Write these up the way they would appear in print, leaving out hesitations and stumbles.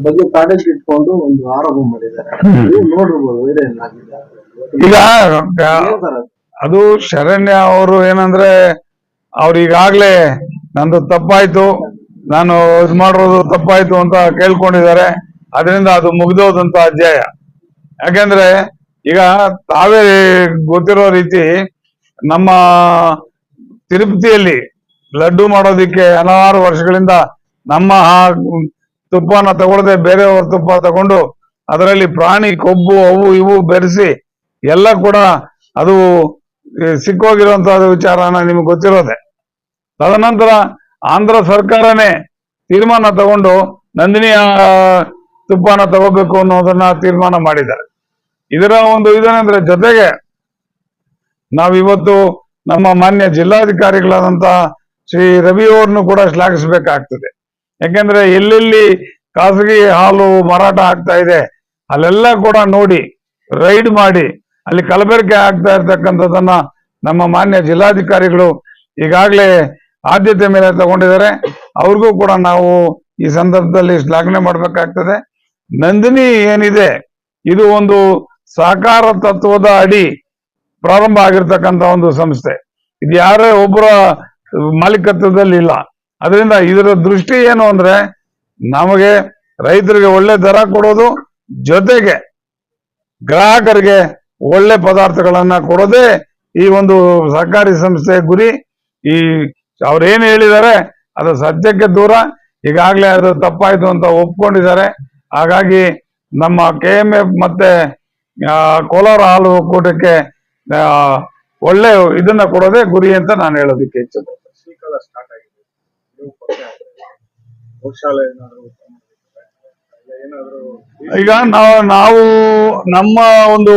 ಬಗ್ಗೆ ಕಾಡಲ್ಲಿ ಇಟ್ಕೊಂಡು ಒಂದು ಆರೋಪ ಮಾಡಿದ್ದಾರೆ. ನೀವು ನೋಡಿರ್ಬೋದು ವೈರಲ್ ಆಗಿದೆ. ಈಗ ಏನ್ ಸರ್ ಅದು? ಅದು ಶರಣ್ಯ ಅವರು ಏನಂದ್ರೆ ಅವ್ರು ಈಗಾಗ್ಲೇ ನಂದು ತಪ್ಪಾಯ್ತು, ನಾನು ಇದು ಮಾಡಿರೋದು ತಪ್ಪಾಯ್ತು ಅಂತ ಕೇಳ್ಕೊಂಡಿದ್ದಾರೆ. ಅದರಿಂದ ಅದು ಮುಗ್ದೋದಂತ ಅಧ್ಯಾಯ. ಯಾಕೆಂದ್ರೆ ಈಗ ತಾವೇ ಗೊತ್ತಿರೋ ರೀತಿ ನಮ್ಮ ತಿರುಪತಿಯಲ್ಲಿ ಲಡ್ಡು ಮಾಡೋದಿಕ್ಕೆ ಹಲವಾರು ವರ್ಷಗಳಿಂದ ನಮ್ಮ ತುಪ್ಪನ ತಗೊಳ್ಳದೆ ಬೇರೆಯವ್ರ ತುಪ್ಪ ತಗೊಂಡು ಅದರಲ್ಲಿ ಪ್ರಾಣಿ ಕೊಬ್ಬು ಅವು ಇವು ಬೆರೆಸಿ ಎಲ್ಲ ಕೂಡ ಅದು ಸಿಕ್ಕೋಗಿರುವಂತಹ ವಿಚಾರನ ನಿಮ್ಗೆ ಗೊತ್ತಿರೋದೆ. ತದನಂತರ ಆಂಧ್ರ ಸರ್ಕಾರನೇ ತೀರ್ಮಾನ ತಗೊಂಡು ನಂದಿನಿಯ ತುಪ್ಪನ ತಗೋಬೇಕು ಅನ್ನೋದನ್ನ ತೀರ್ಮಾನ ಮಾಡಿದ್ದಾರೆ. ಇದರ ಒಂದು ಇದೇನೆಂದ್ರೆ ಜೊತೆಗೆ ನಾವಿವತ್ತು ನಮ್ಮ ಮಾನ್ಯ ಜಿಲ್ಲಾಧಿಕಾರಿಗಳಾದಂತ ಶ್ರೀ ರವಿ ಅವ್ರನ್ನು ಕೂಡ ಶ್ಲಾಘಿಸಬೇಕಾಗ್ತದೆ. ಯಾಕೆಂದ್ರೆ ಎಲ್ಲೆಲ್ಲಿ ಖಾಸಗಿ ಹಾಲು ಮಾರಾಟ ಆಗ್ತಾ ಇದೆ ಅಲ್ಲೆಲ್ಲ ಕೂಡ ನೋಡಿ ರೈಡ್ ಮಾಡಿ ಅಲ್ಲಿ ಕಲಬೆರಕೆ ಆಗ್ತಾ ಇರ್ತಕ್ಕಂಥದ್ದನ್ನ ನಮ್ಮ ಮಾನ್ಯ ಜಿಲ್ಲಾಧಿಕಾರಿಗಳು ಈಗಾಗಲೇ ಆದ್ಯತೆ ಮೇಲೆ ತಗೊಂಡಿದ್ದಾರೆ. ಅವ್ರಿಗೂ ಕೂಡ ನಾವು ಈ ಸಂದರ್ಭದಲ್ಲಿ ಶ್ಲಾಘನೆ ಮಾಡ್ಬೇಕಾಗ್ತದೆ. ನಂದಿನಿ ಏನಿದೆ ಇದು ಒಂದು ಸಹಕಾರ ತತ್ವದ ಅಡಿ ಪ್ರಾರಂಭ ಆಗಿರ್ತಕ್ಕಂಥ ಒಂದು ಸಂಸ್ಥೆ. ಇದು ಯಾರೇ ಒಬ್ಬರ ಮಾಲೀಕತ್ವದಲ್ಲಿ ಇಲ್ಲ. ಅದರಿಂದ ಇದರ ದೃಷ್ಟಿ ಏನು ಅಂದ್ರೆ ನಮಗೆ ರೈತರಿಗೆ ಒಳ್ಳೆ ದರ ಕೊಡೋದು, ಜೊತೆಗೆ ಗ್ರಾಹಕರಿಗೆ ಒಳ್ಳೆ ಪದಾರ್ಥಗಳನ್ನ ಕೊಡೋದೇ ಈ ಒಂದು ಸಹಕಾರಿ ಸಂಸ್ಥೆ ಗುರಿ. ಈ ಅವ್ರೇನು ಹೇಳಿದ್ದಾರೆ ಅದು ಸತ್ಯಕ್ಕೆ ದೂರ. ಈಗಾಗಲೇ ಅದು ತಪ್ಪಾಯ್ತು ಅಂತ ಒಪ್ಕೊಂಡಿದ್ದಾರೆ. ಹಾಗಾಗಿ ನಮ್ಮ KMF ಮತ್ತೆ ಕೋಲಾರ ಹಾಲು ಒಕ್ಕೂಟಕ್ಕೆ ಒಳ್ಳೆ ಇದನ್ನ ಕೊಡೋದೇ ಗುರಿ ಅಂತ ನಾನು ಹೇಳೋದಕ್ಕೆ ಇಚ್ಛೆ. ಸ್ಟಾರ್ಟ್ ಆಗಿದೆ. ಗೋಶಾಲೆ ಈಗ ನಾವು ನಮ್ಮ ಒಂದು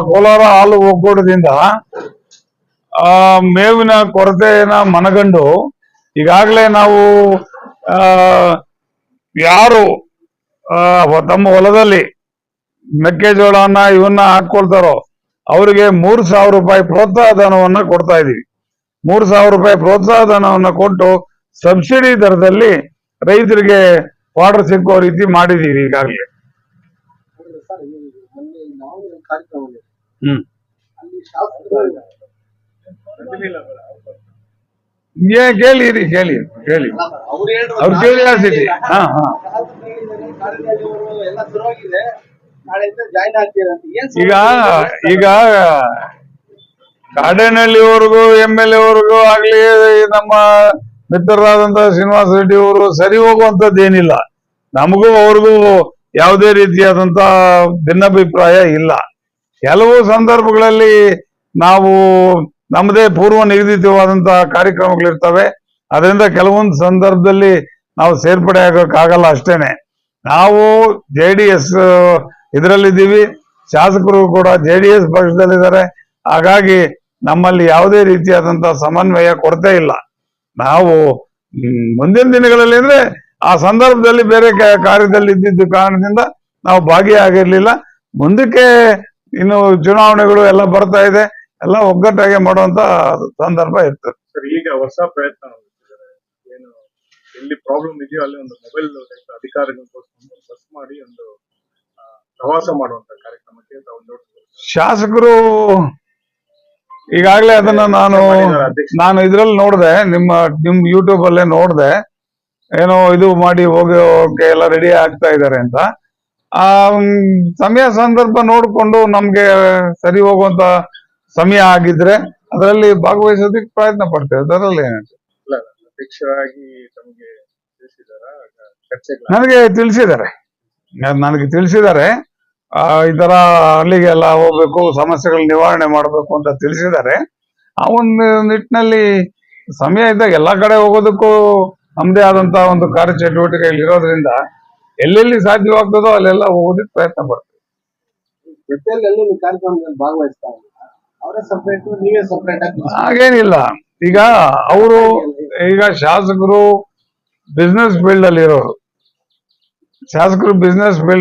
ಕೋಲಾರ ಹಾಲು ಒಕ್ಕೂಟದಿಂದ ಮೇವಿನ ಕೊರತೆಯನ್ನ ಮನಗಂಡು ಈಗಾಗಲೇ ನಾವು ಯಾರು ತಮ್ಮ ಹೊಲದಲ್ಲಿ ಮೆಕ್ಕೆಜೋಳನ ಇವನ್ನ ಹಾಕೊಳ್ತಾರೋ ಅವರಿಗೆ 3,000 ರೂಪಾಯಿ ಪ್ರೋತ್ಸಾಹ ಧನವನ್ನ ಕೊಡ್ತಾ ಇದೀವಿ. 3,000 ರೂಪಾಯಿ ಪ್ರೋತ್ಸಾಹ ಧನವನ್ನ ಕೊಟ್ಟು ಸಬ್ಸಿಡಿ ದರದಲ್ಲಿ ರೈತರಿಗೆ ವಾಟರ್ ಸಿಕ್ಕೋ ರೀತಿ ಮಾಡಿದೀವಿ ಈಗಾಗಲೇ. ಕೇಳಿ ಅವ್ರ ಕ್ಯೂರಿಯಾಸಿಟಿ. ಈಗ ಕಾಡೇನಹಳ್ಳಿವರೆಗೂ MLA ವರ್ಗೂ ಆಗ್ಲಿ ನಮ್ಮ ಮಿತ್ರರಾದಂತ ಶ್ರೀನಿವಾಸ ರೆಡ್ಡಿ ಅವರು ಸರಿ ಹೋಗುವಂತದ್ದು ಏನಿಲ್ಲ. ನಮಗೂ ಅವ್ರಿಗೂ ಯಾವುದೇ ರೀತಿಯಾದಂತ ಭಿನ್ನಾಭಿಪ್ರಾಯ ಇಲ್ಲ. ಕೆಲವು ಸಂದರ್ಭಗಳಲ್ಲಿ ನಾವು ನಮ್ಮದೇ ಪೂರ್ವ ನಿಗದಿತವಾದಂತಹ ಕಾರ್ಯಕ್ರಮಗಳಿರ್ತವೆ. ಅದರಿಂದ ಕೆಲವೊಂದು ಸಂದರ್ಭದಲ್ಲಿ ನಾವು ಸೇರ್ಪಡೆ ಆಗೋಕ್ಕಾಗಲ್ಲ ಅಷ್ಟೇನೆ. ನಾವು JDS ಇದರಲ್ಲಿದ್ದೀವಿ, ಶಾಸಕರು ಕೂಡ JDS ಪಕ್ಷದಲ್ಲಿದ್ದಾರೆ. ಹಾಗಾಗಿ ನಮ್ಮಲ್ಲಿ ಯಾವುದೇ ರೀತಿಯಾದಂತಹ ಸಮನ್ವಯ ಕೊರತೆ ಇಲ್ಲ. ನಾವು ಮುಂದಿನ ದಿನಗಳಲ್ಲಿ ಅಂದ್ರೆ ಆ ಸಂದರ್ಭದಲ್ಲಿ ಬೇರೆ ಕಾರ್ಯದಲ್ಲಿ ಇದ್ದಿದ್ದು ಕಾರಣದಿಂದ ನಾವು ಭಾಗಿಯಾಗಿರ್ಲಿಲ್ಲ. ಮುಂದಕ್ಕೆ ಇನ್ನು ಚುನಾವಣೆಗಳು ಎಲ್ಲ ಬರ್ತಾ ಇದೆ, ಎಲ್ಲ ಒಗ್ಗಟ್ಟಾಗಿ ಮಾಡುವಂತ ಸಂದರ್ಭ ಇರ್ತದೆ. ಸರ್, ಈಗ ಹೊಸ ಪ್ರಯತ್ನ ಏನು ಎಲ್ಲಿ ಪ್ರಾಬ್ಲಮ್ ಇದೆಯೋ ಅಲ್ಲಿ ಒಂದು ಮೊಬೈಲ್ ಅಧಿಕಾರಿಗಳಿಗೋಸ್ಕರ ಬಸ್ ಮಾಡಿ ಒಂದು ಪ್ರವಾಸ ಮಾಡುವಂತ ಕಾರ್ಯಕ್ರಮಕ್ಕೆ ಶಾಸಕರು ಈಗಾಗಲೇ ಅದನ್ನ ನಾನು ಇದ್ರಲ್ಲಿ ನೋಡಿದೆ, ನಿಮ್ ಯೂಟ್ಯೂಬ್ ಅಲ್ಲೇ ನೋಡಿದೆ. ಏನೋ ಇದು ಮಾಡಿ ಹೋಗೋಕೆ ಎಲ್ಲ ರೆಡಿ ಆಗ್ತಾ ಇದ್ದಾರೆ ಅಂತ. ಆ ಸಮಯ ಸಂದರ್ಭ ನೋಡ್ಕೊಂಡು ನಮ್ಗೆ ಸರಿ ಹೋಗುವಂತ ಸಮಯ ಆಗಿದ್ರೆ ಅದರಲ್ಲಿ ಭಾಗವಹಿಸೋದಕ್ಕೆ ಪ್ರಯತ್ನ ಪಡ್ತೇವೆ. ಅದರಲ್ಲಿ ನನಗೆ ತಿಳಿಸಿದ್ದಾರೆ ಈ ತರ ಅಲ್ಲಿಗೆಲ್ಲ ಹೋಗ್ಬೇಕು, ಸಮಸ್ಯೆಗಳ ನಿವಾರಣೆ ಮಾಡಬೇಕು ಅಂತ ತಿಳಿಸಿದ್ದಾರೆ. ಆ ಒಂದು ನಿಟ್ಟಿನಲ್ಲಿ ಸಮಯ ಇದ್ದಾಗ ಎಲ್ಲಾ ಕಡೆ ಹೋಗೋದಕ್ಕೂ ನಮ್ದೇ ಆದಂತ ಒಂದು ಕಾರ್ಯಚಟುವಟಿಕೆಗಳು ಇರೋದ್ರಿಂದ ಎಲ್ಲೆಲ್ಲಿ ಸಾಧ್ಯವಾಗ್ತದೋ ಅಲ್ಲೆಲ್ಲ ಹೋಗೋದಕ್ಕೆ ಪ್ರಯತ್ನ ಪಡ್ತೀವಿ. ಹಾಗೇನಿಲ್ಲ. ಈಗ ಶಾಸಕರು ಬಿಸ್ನೆಸ್ ಫೀಲ್ಡ್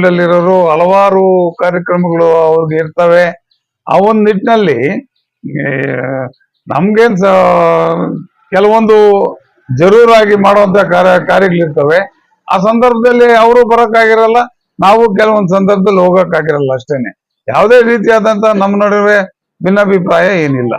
ಅಲ್ಲಿ ಇರೋರು ಹಲವಾರು ಕಾರ್ಯಕ್ರಮಗಳು ಅವ್ರಿಗೆ ಇರ್ತವೆ. ಆ ಒಂದು ನಿಟ್ಟಿನಲ್ಲಿ ನಮ್ಗೇನ್ ಕೆಲವೊಂದು ಜರೂರಾಗಿ ಮಾಡುವಂತ ಕಾರ್ಯಗಳಿರ್ತವೆ. ಆ ಸಂದರ್ಭದಲ್ಲಿ ಅವರು ಬರೋಕ್ಕಾಗಿರಲ್ಲ, ನಾವು ಕೆಲವೊಂದು ಸಂದರ್ಭದಲ್ಲಿ ಹೋಗಕ್ಕಾಗಿರಲ್ಲ ಅಷ್ಟೇನೆ. ಯಾವುದೇ ರೀತಿಯಾದಂತ ನಮ್ಮ ನಡುವೆ ಭಿನ್ನಾಭಿಪ್ರಾಯ ಏನಿಲ್ಲ.